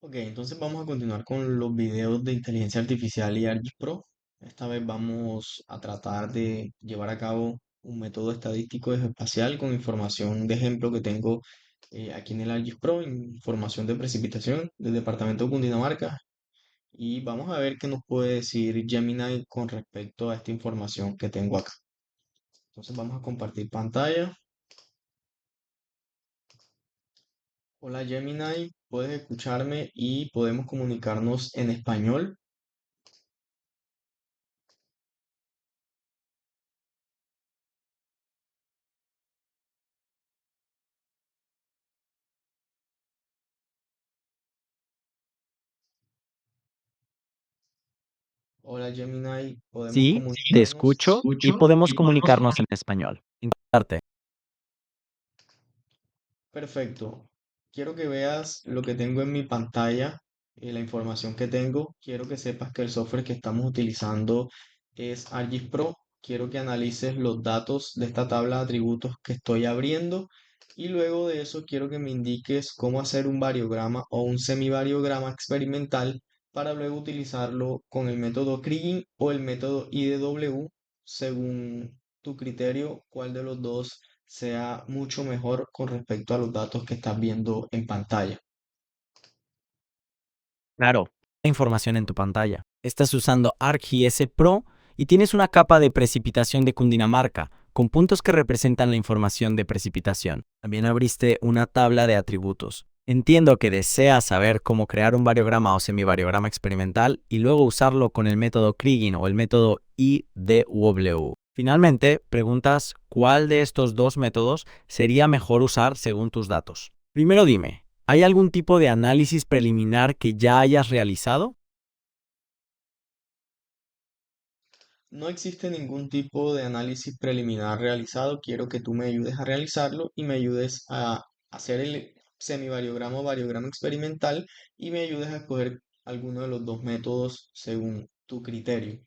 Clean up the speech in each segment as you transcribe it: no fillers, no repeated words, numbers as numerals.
Ok, entonces vamos a continuar con los videos de inteligencia artificial y ArcGIS Pro. Esta vez vamos a tratar de llevar a cabo un método estadístico espacial con información de ejemplo que tengo aquí en el ArcGIS Pro, información de precipitación del departamento de Cundinamarca. Y vamos a ver qué nos puede decir Gemini con respecto a esta información que tengo acá. Entonces vamos a compartir pantalla. Hola Gemini, puedes escucharme y podemos comunicarnos en español. Hola Gemini, podemos Sí, te comunicarnos. escucho y podemos comunicarnos en español. Intentarte. Perfecto. Quiero que veas lo que tengo en mi pantalla, la información que tengo. Quiero que sepas que el software que estamos utilizando es ArcGIS Pro. Quiero que analices los datos de esta tabla de atributos que estoy abriendo y luego de eso quiero que me indiques cómo hacer un variograma o un semivariograma experimental para luego utilizarlo con el método Kriging o el método IDW según tu criterio, cuál de los dos sea mucho mejor con respecto a los datos que estás viendo en pantalla. Claro, la información en tu pantalla. Estás usando ArcGIS Pro y tienes una capa de precipitación de Cundinamarca con puntos que representan la información de precipitación. También abriste una tabla de atributos. Entiendo que deseas saber cómo crear un variograma o semivariograma experimental y luego usarlo con el método Kriging o el método IDW. Finalmente, preguntas cuál de estos dos métodos sería mejor usar según tus datos. Primero dime, ¿hay algún tipo de análisis preliminar que ya hayas realizado? No existe ningún tipo de análisis preliminar realizado. Quiero que tú me ayudes a realizarlo y me ayudes a hacer el semivariograma o variograma experimental y me ayudes a escoger alguno de los dos métodos según tu criterio.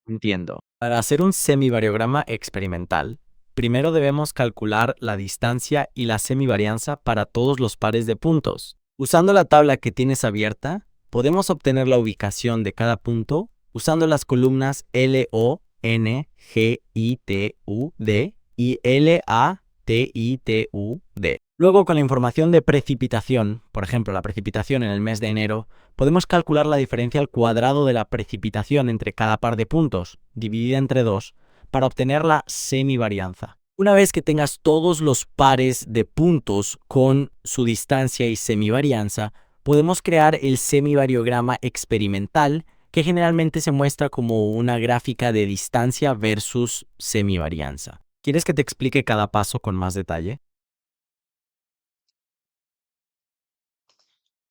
Entiendo. Para hacer un semivariograma experimental, primero debemos calcular la distancia y la semivarianza para todos los pares de puntos. Usando la tabla que tienes abierta, podemos obtener la ubicación de cada punto usando las columnas LO, N, G, I, T, U, D y LA, T, I, T, U, D. Luego, con la información de precipitación, por ejemplo, la precipitación en el mes de enero, podemos calcular la diferencia al cuadrado de la precipitación entre cada par de puntos, dividida entre 2, para obtener la semivarianza. Una vez que tengas todos los pares de puntos con su distancia y semivarianza, podemos crear el semivariograma experimental, que generalmente se muestra como una gráfica de distancia versus semivarianza. ¿Quieres que te explique cada paso con más detalle?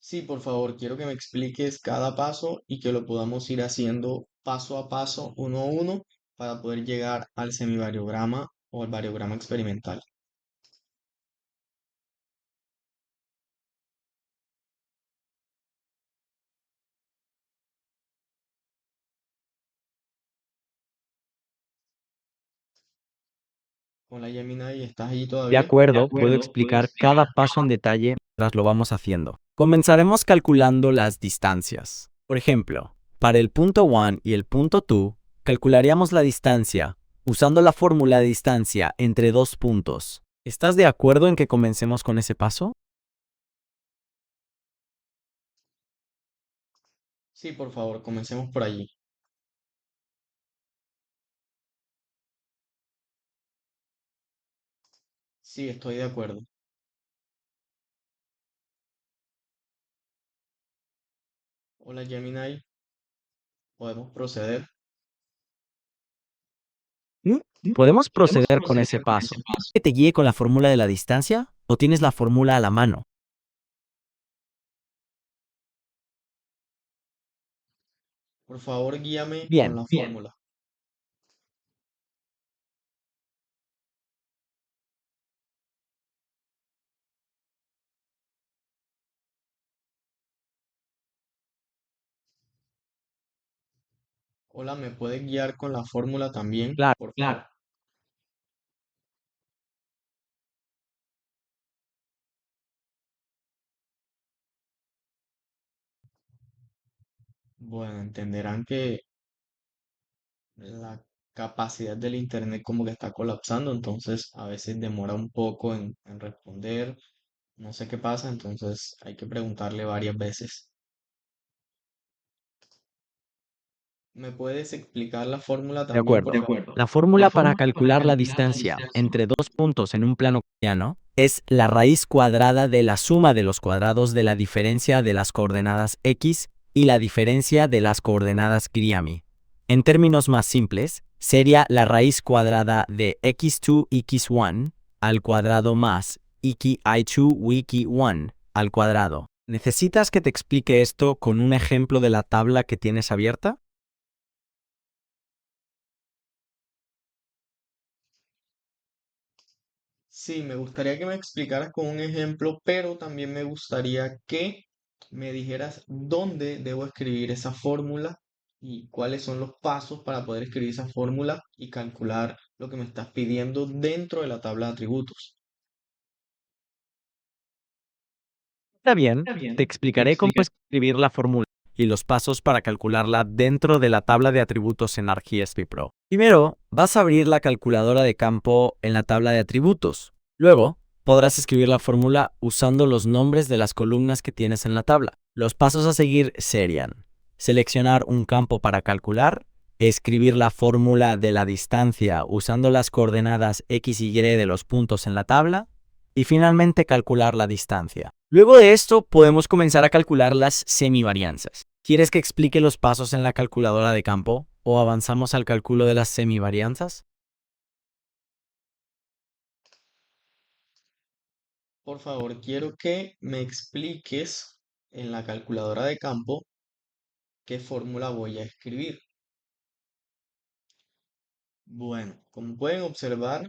Sí, por favor, quiero que me expliques cada paso y que lo podamos ir haciendo paso a paso, uno a uno, para poder llegar al semivariograma o al variograma experimental. Hola Gemini, ¿estás allí De todavía? acuerdo, puedo explicar cada paso en detalle mientras lo vamos haciendo. Comenzaremos calculando las distancias. Por ejemplo, para el punto 1 y el punto 2, calcularíamos la distancia usando la fórmula de distancia entre dos puntos. ¿Estás de acuerdo en que comencemos con ese paso? Sí, por favor, comencemos por allí. Sí, estoy de acuerdo. Hola Gemini, ¿podemos proceder? ¿Mm? ¿Podemos proceder con ese paso? ¿Que te guíe con la fórmula de la distancia o tienes la fórmula a la mano? Por favor, guíame con Bien. la fórmula. Hola, ¿me puedes guiar con la fórmula también? Claro. Por favor. Bueno, entenderán que la capacidad del internet como que está colapsando, entonces a veces demora un poco en responder, no sé qué pasa, entonces hay que preguntarle varias veces. ¿Me puedes explicar la fórmula De también, por acuerdo. favor? La fórmula para calcular la distancia entre dos puntos en un plano plano es la raíz cuadrada de la suma de los cuadrados de la diferencia de las coordenadas x y la diferencia de las coordenadas y. En términos más simples, sería la raíz cuadrada de x2 x1 al cuadrado más xi2 y1 al cuadrado. ¿Necesitas que te explique esto con un ejemplo de la tabla que tienes abierta? Sí, me gustaría que me explicaras con un ejemplo, pero también me gustaría que me dijeras dónde debo escribir esa fórmula y cuáles son los pasos para poder escribir esa fórmula y calcular lo que me estás pidiendo dentro de la tabla de atributos. Está bien, te explicaré cómo escribir la fórmula y los pasos para calcularla dentro de la tabla de atributos en ArcGIS Pro. Primero, vas a abrir la calculadora de campo en la tabla de atributos. Luego, podrás escribir la fórmula usando los nombres de las columnas que tienes en la tabla. Los pasos a seguir serían: seleccionar un campo para calcular, escribir la fórmula de la distancia usando las coordenadas x y y de los puntos en la tabla, y finalmente calcular la distancia. Luego de esto, podemos comenzar a calcular las semivarianzas. ¿Quieres que explique los pasos en la calculadora de campo o avanzamos al cálculo de las semivarianzas? Por favor, quiero que me expliques en la calculadora de campo qué fórmula voy a escribir. Bueno, como pueden observar,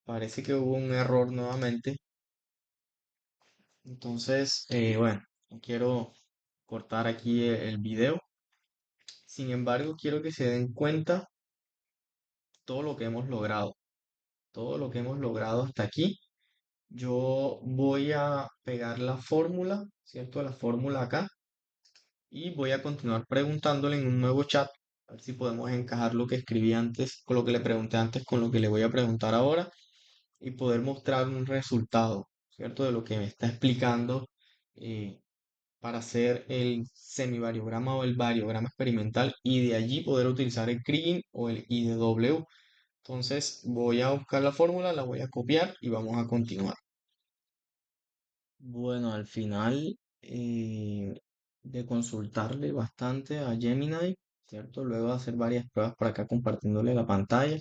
parece que hubo un error nuevamente. Entonces, bueno, no quiero cortar aquí el video. Sin embargo, quiero que se den cuenta todo lo que hemos logrado, todo lo que hemos logrado hasta aquí. Yo voy a pegar la fórmula, ¿cierto? La fórmula acá y voy a continuar preguntándole en un nuevo chat, a ver si podemos encajar lo que escribí antes, con lo que le pregunté antes, con lo que le voy a preguntar ahora y poder mostrar un resultado, ¿cierto? De lo que me está explicando eh, para hacer el semivariograma o el variograma experimental y de allí poder utilizar el kriging o el IDW. Entonces voy a buscar la fórmula, la voy a copiar y vamos a continuar. Bueno, al final de consultarle bastante a Gemini, ¿cierto? Luego de hacer varias pruebas por acá compartiéndole la pantalla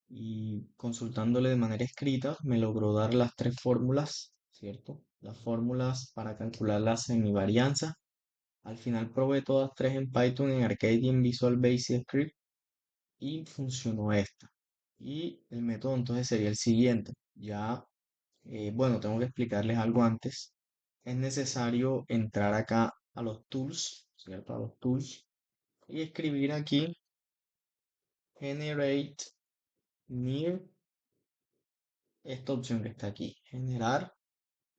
y consultándole de manera escrita, me logró dar las tres fórmulas, ¿cierto? Las fórmulas para calcular la semivarianza. Al final probé todas tres en Python, en Arcade y en Visual Basic Script y funcionó esta. Y el método entonces sería el siguiente. Ya, bueno, tengo que explicarles algo antes. Es necesario entrar acá a los tools, ¿cierto? A los tools y escribir aquí generate near, esta opción que está aquí, generar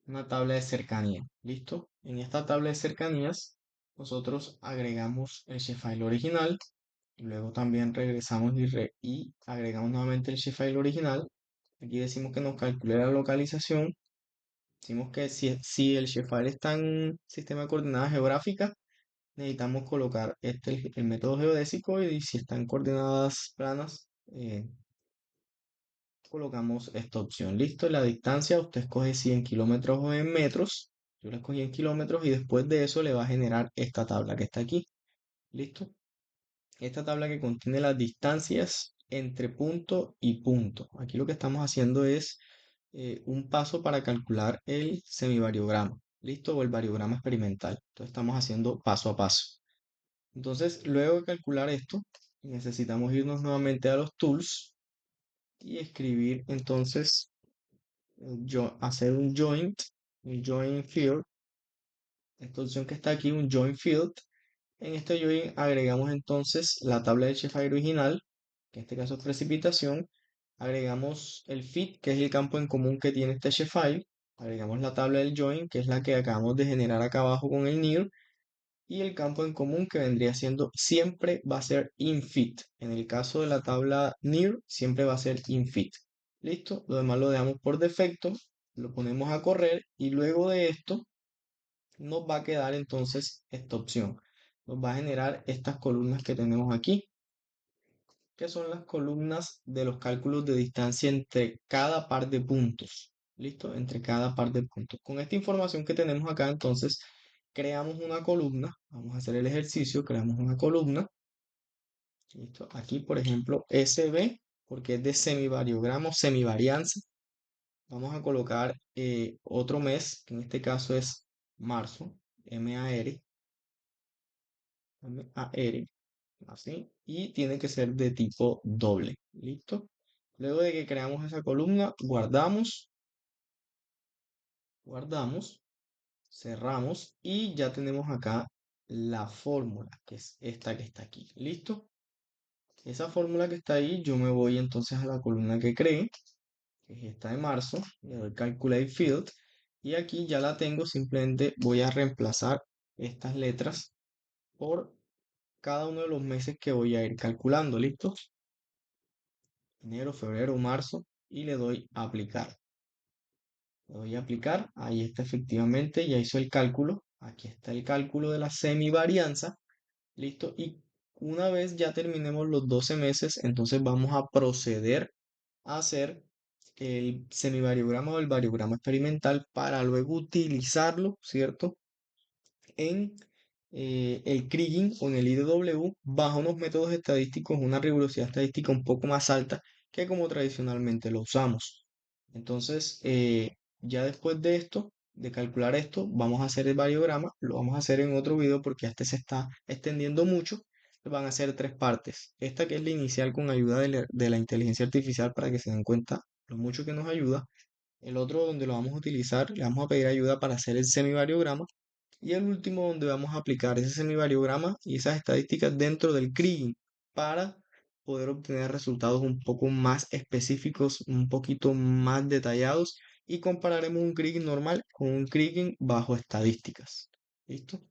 una tabla de cercanía. ¿Listo? En esta tabla de cercanías nosotros agregamos el shapefile original y luego también regresamos y agregamos nuevamente el shapefile original. Aquí decimos que nos calcule la localización. Decimos que si el shapefile está en sistema de coordenadas geográficas, necesitamos colocar este, el método geodésico y si está en coordenadas planas, colocamos esta opción. Listo, la distancia usted escoge si en kilómetros o en metros. Yo la escogí en kilómetros y después de eso le va a generar esta tabla que está aquí. Listo. Esta tabla que contiene las distancias entre punto y punto. Aquí lo que estamos haciendo es un paso para calcular el semivariograma. ¿Listo? O el variograma experimental. Entonces estamos haciendo paso a paso. Entonces, luego de calcular esto, necesitamos irnos nuevamente a los tools y escribir entonces hacer un join field, esta opción que está aquí, un join field. En este join agregamos entonces la tabla de shapefile original, que en este caso es precipitación, agregamos el fit, que es el campo en común que tiene este shapefile, agregamos la tabla del join, que es la que acabamos de generar acá abajo con el near, y el campo en común que vendría siendo siempre va a ser infit. En el caso de la tabla near, siempre va a ser infit. ¿Listo? Lo demás lo dejamos por defecto, lo ponemos a correr y luego de esto nos va a quedar entonces esta opción. Nos va a generar estas columnas que tenemos aquí, que son las columnas de los cálculos de distancia entre cada par de puntos. ¿Listo? Entre cada par de puntos. Con esta información que tenemos acá, entonces, creamos una columna. Vamos a hacer el ejercicio, creamos una columna. ¿Listo? Aquí, por ejemplo, SB, porque es de semivariogramo, semivarianza. Vamos a colocar otro mes, que en este caso es marzo, MAR, MAR, así, y tiene que ser de tipo doble. ¿Listo? Luego de que creamos esa columna, guardamos, cerramos y ya tenemos acá la fórmula, que es esta que está aquí. ¿Listo? Esa fórmula que está ahí, yo me voy entonces a la columna que creé, que es esta de marzo, le doy Calculate Field y aquí ya la tengo, simplemente voy a reemplazar estas letras por cada uno de los meses que voy a ir calculando. ¿Listo? Enero, febrero, marzo y le doy aplicar. Le doy a aplicar, ahí está efectivamente, ya hizo el cálculo. Aquí está el cálculo de la semivarianza. Listo. Y una vez ya terminemos los 12 meses, entonces vamos a proceder a hacer el semivariograma o el variograma experimental para luego utilizarlo, ¿cierto? En el Kriging o en el IDW bajo unos métodos estadísticos, una rigurosidad estadística un poco más alta que como tradicionalmente lo usamos. Entonces, ya después de esto, de calcular esto, vamos a hacer el variograma. Lo vamos a hacer en otro video porque este se está extendiendo mucho. Van a ser tres partes. Esta que es la inicial con ayuda de la inteligencia artificial para que se den cuenta lo mucho que nos ayuda. El otro donde lo vamos a utilizar, le vamos a pedir ayuda para hacer el semivariograma. Y el último donde vamos a aplicar ese semivariograma y esas estadísticas dentro del kriging para poder obtener resultados un poco más específicos, un poquito más detallados y compararemos un kriging normal con un kriging bajo estadísticas. ¿Listo?